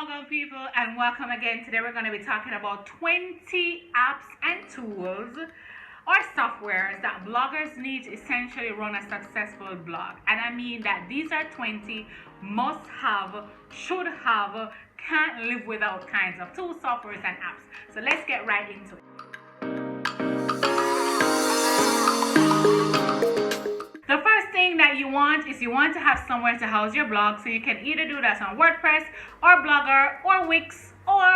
Welcome people and welcome again. Today we're going to be talking about 20 apps and tools or softwares that bloggers need to essentially run a successful blog. And I mean that these are 20 must have, should have, can't live without kinds of tools, softwares and apps. So let's get right into it. The first thing that you want to have somewhere to house your blog, so you can either do that on WordPress or Blogger or Wix or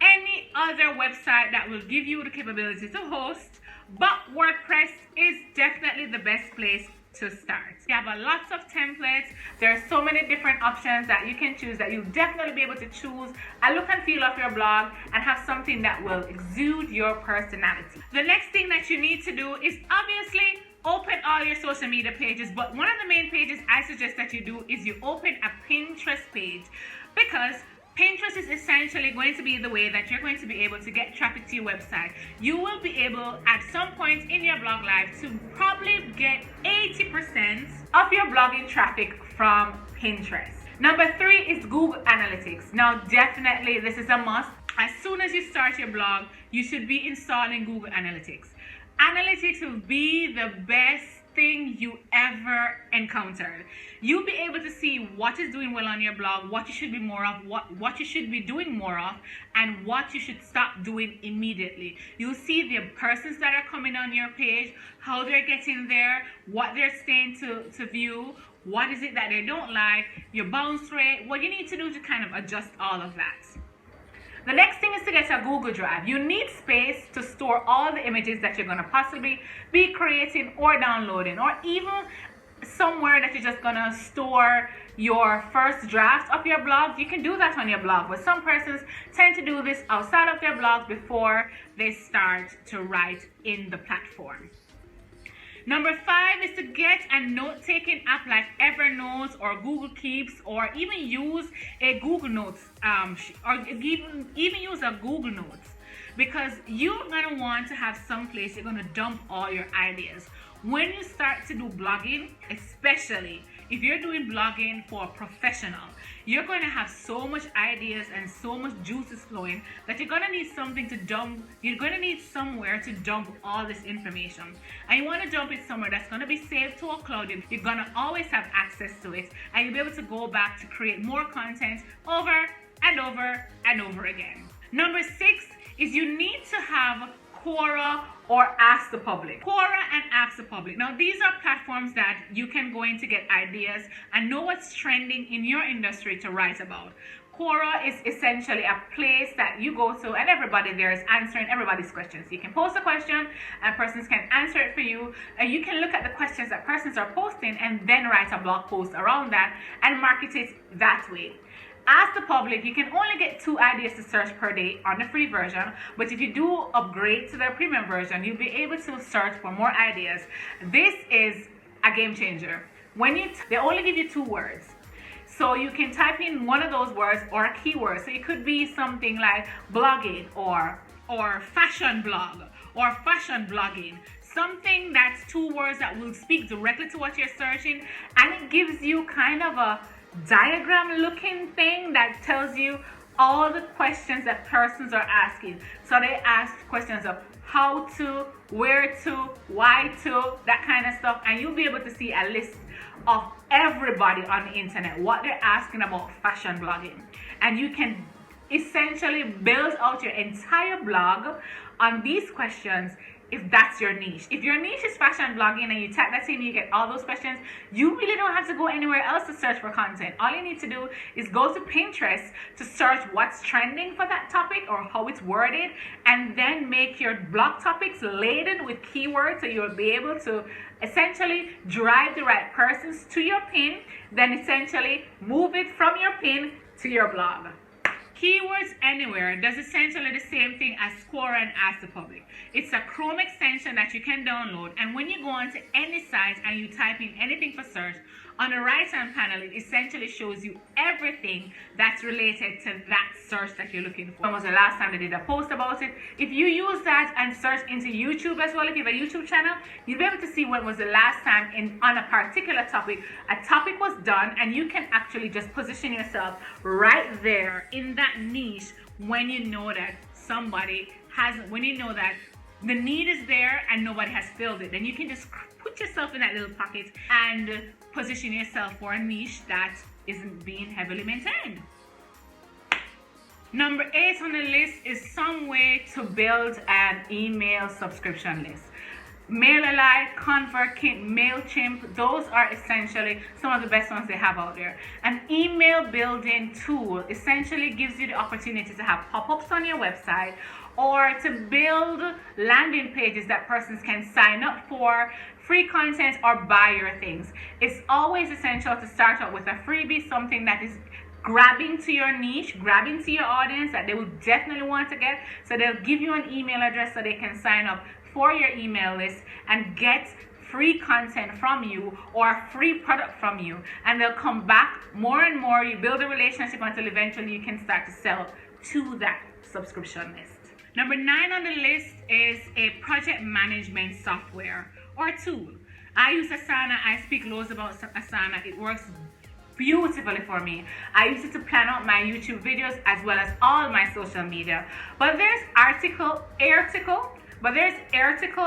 any other website that will give you the capability to host, but WordPress is definitely the best place to start. You have lots of templates. There are so many different options that you can choose that you'll definitely be able to choose a look and feel of your blog and have something that will exude your personality. The next thing that you need to do is obviously open all your social media pages, but one of the main pages I suggest that you do is you open a Pinterest page, because Pinterest is essentially going to be the way that you're going to be able to get traffic to your website. You will be able at some point in your blog life to probably get 80% of your blogging traffic from Pinterest. Number 3 is Google Analytics. Now definitely this is a must. As soon as you start your blog, you should be installing Google Analytics. Analytics will be the best thing you ever encountered. You'll be able to see what is doing well on your blog, what you should be more of, what you should be doing more of, and what you should stop doing immediately. You'll see the persons that are coming on your page, how they're getting there, what they're staying to view, what is it that they don't like, your bounce rate, what you need to do to kind of adjust all of that. The next thing is to get a Google Drive. You need space to store all the images that you're going to possibly be creating or downloading, or even somewhere that you're just going to store your first draft of your blog. You can do that on your blog, but some persons tend to do this outside of their blog before they start to write in the platform. Number 5 is to get a note-taking app like Evernote or Google Keeps, or even use a Google Notes, or even use a Google Notes, because you're going to want to have some place you're going to dump all your ideas. When you start to do blogging, especially if you're doing blogging for a professional, you're going to have so much ideas and so much juices flowing that you're going to need something to dump. You're going to need somewhere to dump all this information. And you want to dump it somewhere that's going to be saved to a cloud. You're going to always have access to it, and you'll be able to go back to create more content over and over and over again. Number 6 is you need to have Quora or Ask the Public. Quora and Ask the Public. Now these are platforms that you can go in to get ideas and know what's trending in your industry to write about. Quora is essentially a place that you go to and everybody there is answering everybody's questions. You can post a question and persons can answer it for you, and you can look at the questions that persons are posting and then write a blog post around that and market it that way. Ask the Public, you can only get 2 ideas to search per day on the free version, but if you do upgrade to the premium version, you'll be able to search for more ideas. This is a game changer. When they only give you 2 words, so you can type in one of those words or a keyword. So it could be something like blogging or fashion blog or fashion blogging. Something that's 2 words that will speak directly to what you're searching, and it gives you kind of a diagram looking thing that tells you all the questions that persons are asking. So they ask questions of how to, where to, why to, that kind of stuff, and you'll be able to see a list of everybody on the internet, what they're asking about fashion blogging, and you can essentially build out your entire blog on these questions. If that's your niche. If your niche is fashion blogging and you type that in, you get all those questions, you really don't have to go anywhere else to search for content. All you need to do is go to Pinterest to search what's trending for that topic or how it's worded, and then make your blog topics laden with keywords so you'll be able to essentially drive the right persons to your pin, then essentially move it from your pin to your blog. Keywords Anywhere does essentially the same thing as Quora and Ask the Public. It's a Chrome extension that you can download, and when you go onto any site and you type in anything for search, On the right hand panel, it essentially shows you everything that's related to that search that you're looking for. When was the last time they did a post about it? If you use that and search into YouTube as well, if you have a YouTube channel, you'll be able to see when was the last time on a particular topic a topic was done, and you can actually just position yourself right there in that niche when you know that when you know that the need is there and nobody has filled it. Then you can just put yourself in that little pocket and position yourself for a niche that isn't being heavily maintained. Number 8 on the list is some way to build an email subscription list. MailerLite, ConvertKit, MailChimp, those are essentially some of the best ones they have out there. An email building tool essentially gives you the opportunity to have pop-ups on your website or to build landing pages that persons can sign up for, free content, or buy your things. It's always essential to start out with a freebie, something that is grabbing to your niche, grabbing to your audience that they will definitely want to get. So they'll give you an email address so they can sign up for your email list and get free content from you or a free product from you, and they'll come back more and more. You build a relationship until eventually you can start to sell to that subscription list. Number 9 on the list is a project management software or tool. I use Asana. I speak loads about Asana. It works beautifully for me. I use it to plan out my YouTube videos as well as all my social media. But there's Airticle,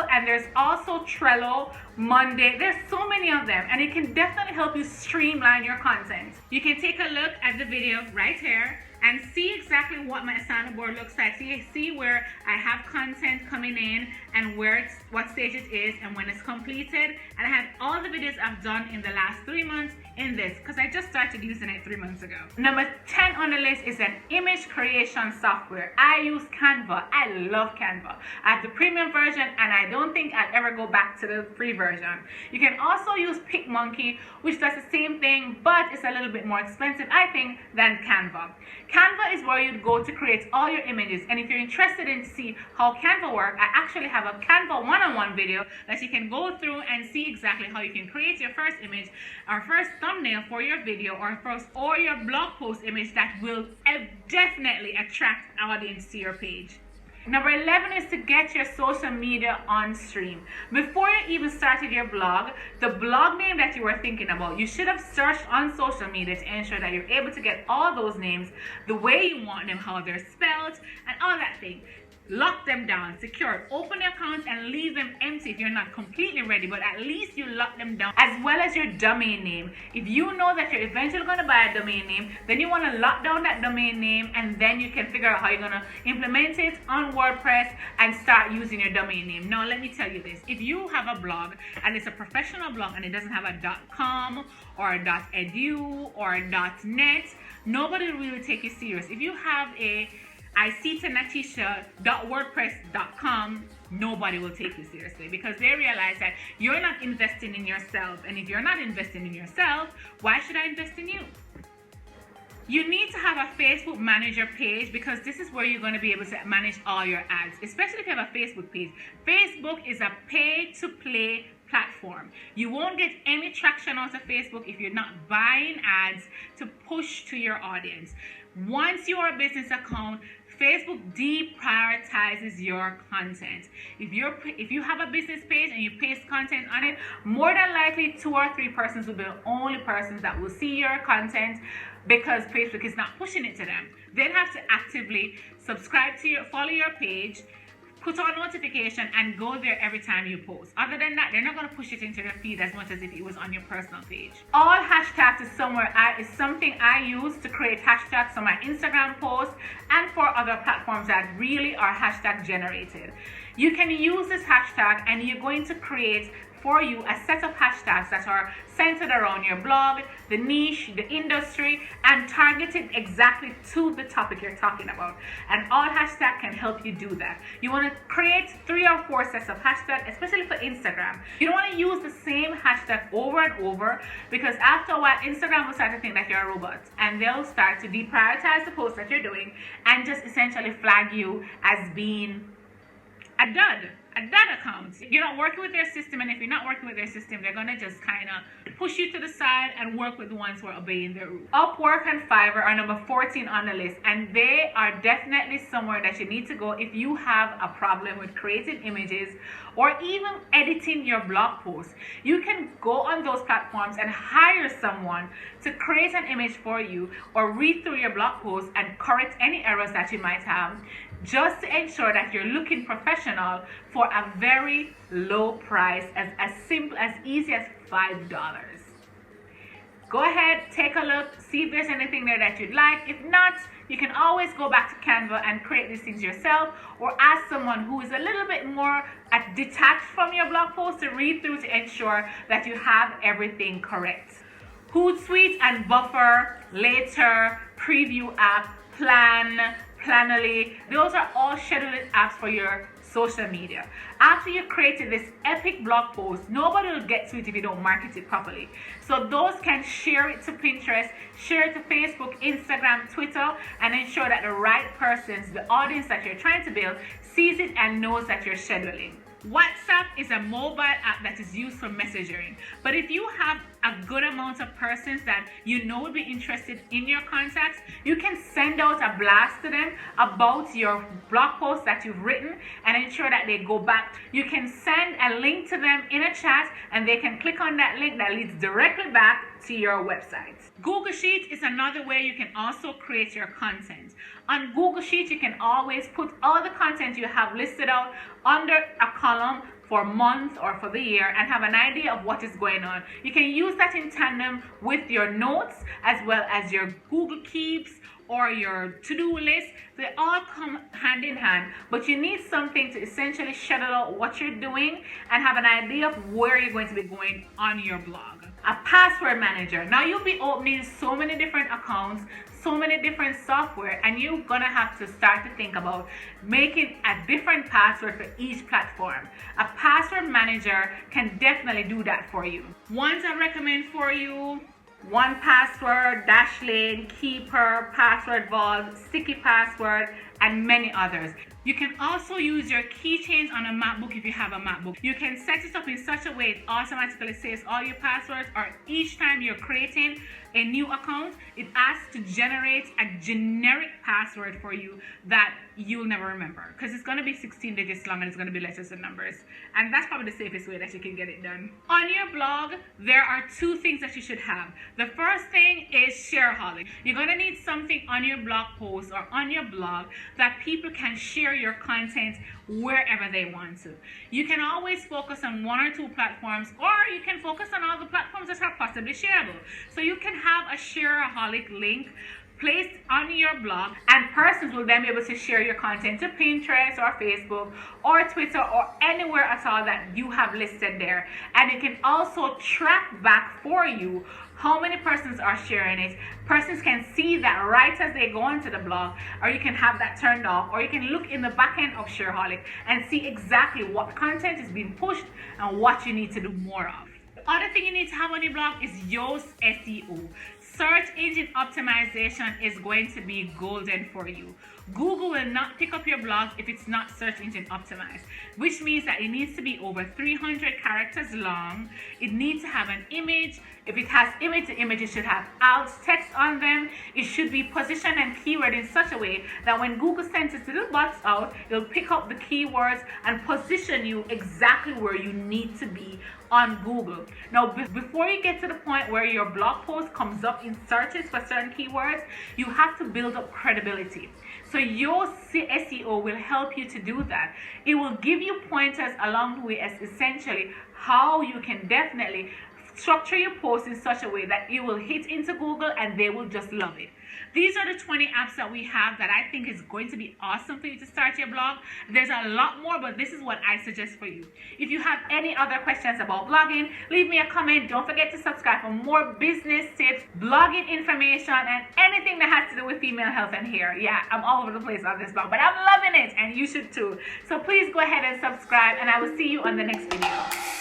and there's also Trello, Monday. There's so many of them, and it can definitely help you streamline your content. You can take a look at the video right here and see exactly what my Asana board looks like. So you see where I have content coming in and what stage it is and when it's completed. And I have all the videos I've done in the last 3 months in this because I just started using it 3 months ago. Number 10 on the list is an image creation software. I use Canva. I love Canva. I have the premium version and I don't think I'll ever go back to the free version. You can also use PicMonkey, which does the same thing, but it's a little bit more expensive, I think, than Canva. Canva is where you'd go to create all your images, and if you're interested in see how Canva works, I actually have a Canva one-on-one video that you can go through and see exactly how you can create your first image or first thumbnail for your video or your blog post image that will definitely attract audience to your page. Number 11 is to get your social media on stream. Before you even started your blog, the blog name that you were thinking about, you should have searched on social media to ensure that you're able to get all those names the way you want them, how they're spelled, and all that thing. Lock them down, secure, open your accounts and leave them empty if you're not completely ready, but at least you lock them down, as well as your domain name. If you know that you're eventually going to buy a domain name, then you want to lock down that domain name, and then you can figure out how you're going to implement it on WordPress and start using your domain name. Now, let me tell you this. If you have a blog and it's a professional blog and it doesn't have a .com or a .edu or a .net, nobody will really take you serious. If you have a Natesha.wordpress.com, nobody will take you seriously because they realize that you're not investing in yourself. And if you're not investing in yourself, why should I invest in you? You need to have a Facebook manager page because this is where you're going to be able to manage all your ads, especially if you have a Facebook page. Facebook is a pay-to-play platform. You won't get any traction out of Facebook if you're not buying ads to push to your audience. Once you're a business account, Facebook deprioritizes your content. If you have a business page and you paste content on it, more than likely 2 or 3 persons will be the only persons that will see your content because Facebook is not pushing it to them. They'll have to actively subscribe to follow your page, put on notification, and go there every time you post. Other than that, they're not going to push it into your feed as much as if it was on your personal page. All hashtags is something I use to create hashtags for my Instagram posts and for other platforms that really are hashtag generated. You can use this hashtag and you're going to create for you a set of hashtags that are centered around your blog, the niche, the industry, and targeted exactly to the topic you're talking about. And all hashtags can help you do that. You want to create 3 or 4 sets of hashtags, especially for Instagram. You don't want to use the same hashtag over and over because after a while, Instagram will start to think that you're a robot and they'll start to deprioritize the posts that you're doing and just essentially flag you as being a dud, at that account. You're not working with their system, and if you're not working with their system, they're gonna just kind of push you to the side and work with the ones who are obeying their rules. Upwork and Fiverr are number 14 on the list, and they are definitely somewhere that you need to go if you have a problem with creating images or even editing your blog posts. You can go on those platforms and hire someone to create an image for you or read through your blog post and correct any errors that you might have, just to ensure that you're looking professional for a very low price, as simple, as easy as $5. Go ahead, take a look, see if there's anything there that you'd like. If not, you can always go back to Canva and create these things yourself, or ask someone who is a little bit more detached from your blog post to read through to ensure that you have everything correct. Hootsuite and Buffer, Later, Preview app, Planoly, those are all scheduling apps for your social media. After you've created this epic blog post, nobody will get to it if you don't market it properly. So those can share it to Pinterest, share it to Facebook, Instagram, Twitter, and ensure that the right persons, the audience that you're trying to build, sees it and knows that you're scheduling. WhatsApp is a mobile app that is used for messaging. But if you have a good amount of persons that you know would be interested in your contacts, you can send out a blast to them about your blog post that you've written and ensure that they go back. You can send a link to them in a chat and they can click on that link that leads directly back to your website. Google Sheets is another way you can also create your content. On Google Sheets, you can always put all the content you have listed out under a column for months or for the year and have an idea of what is going on. You can use that in tandem with your notes as well as your Google Keeps or your to-do list. They all come hand in hand, but you need something to essentially schedule out what you're doing and have an idea of where you're going to be going on your blog. A password manager. Now you'll be opening so many different accounts, so many different software, and you're gonna have to start to think about making a different password for each platform. A password manager can definitely do that for you. Ones I recommend for you: 1Password, Dashlane, Keeper, Password Vault, Sticky Password, and many others. You can also use your keychains on a MacBook if you have a MacBook. You can set it up in such a way it automatically saves all your passwords, or each time you're creating a new account, it asks to generate a generic password for you that you'll never remember, because it's going to be 16 digits long and it's going to be letters and numbers, and that's probably the safest way that you can get it done. On your blog, there are two things that you should have. The first thing is Shareaholic. You're going to need something on your blog post or on your blog that people can share your content wherever they want to. You can always focus on one or two platforms, or you can focus on all the platforms that are possibly shareable. So you can have a Shareaholic link placed on your blog, and persons will then be able to share your content to Pinterest or Facebook or Twitter or anywhere at all that you have listed there. And it can also track back for you how many persons are sharing it. Persons can see that right as they go onto the blog, or you can have that turned off, or you can look in the back end of Shareaholic and see exactly what content is being pushed and what you need to do more of. The other thing you need to have on your blog is Yoast SEO. Search engine optimization is going to be golden for you. Google will not pick up your blog if it's not search engine optimized, which means that it needs to be over 300 characters long. It needs to have an image. If it has image, the image should have alt text on them. It should be positioned and keyword in such a way that when Google sends its little box out, it'll pick up the keywords and position you exactly where you need to be on Google. Now, before you get to the point where your blog post comes up in searches for certain keywords, you have to build up credibility. So your SEO will help you to do that. It will give you pointers along the way as essentially how you can definitely structure your post in such a way that it will hit into Google and they will just love it. These are the 20 apps that we have that I think is going to be awesome for you to start your blog. There's a lot more, but this is what I suggest for you. If you have any other questions about blogging, leave me a comment. Don't forget to subscribe for more business tips, blogging information, and anything that has to do with female health and hair. Yeah, I'm all over the place on this blog, but I'm loving it, and you should too. So please go ahead and subscribe, and I will see you on the next video.